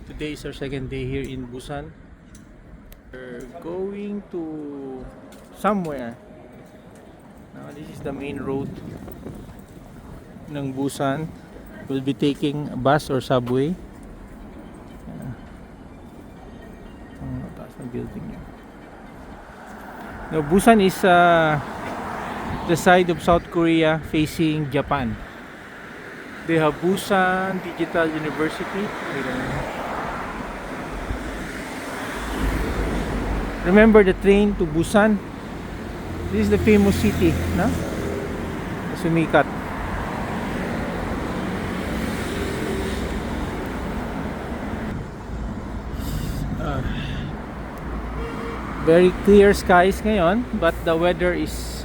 Today is our second day here in Busan. We're going to somewhere. Now this is the main road ng Busan. We'll be taking a bus or subway. Ang taas ng building niya. Now Busan is the side of South Korea facing Japan. They have Busan Digital University. Remember the train to Busan? This is the famous city, no? Sumikat. Very clear skies ngayon, but the weather is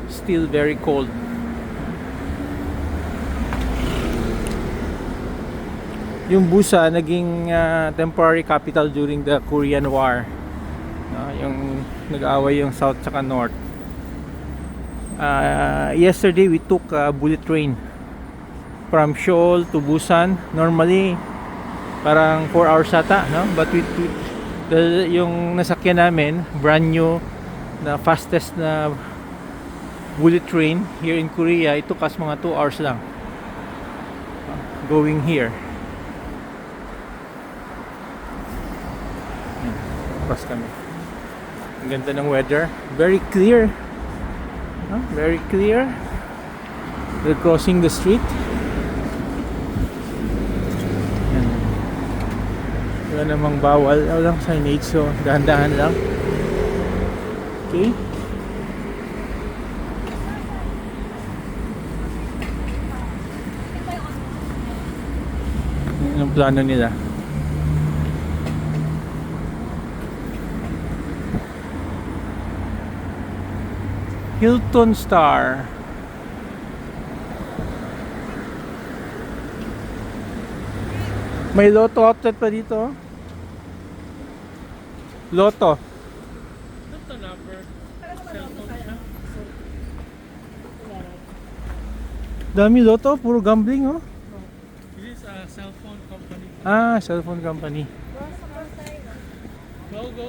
still very cold. Yung Busan naging temporary capital during the Korean War. Yung nag-aaway yung South tsaka North. Yesterday we took a bullet train from Seoul to Busan. Normally parang 4 hours ata, no? But yung nasakyan namin, brand new na fastest na bullet train here in Korea, it took us mga 2 hours lang going here. Pas kami. Ang ganda ng weather, very clear, very clear. We're crossing the street. Wala namang bawal, walang signage, so dahan-dahan lang. Okay. Yan ang plano nila. Hilton Star. May Lotto outlet pa dito. Lotto. Lotto number. Cellphone siya. Dami Lotto, puro gambling, oh. This is a cellphone company. Cellphone company. Go, go.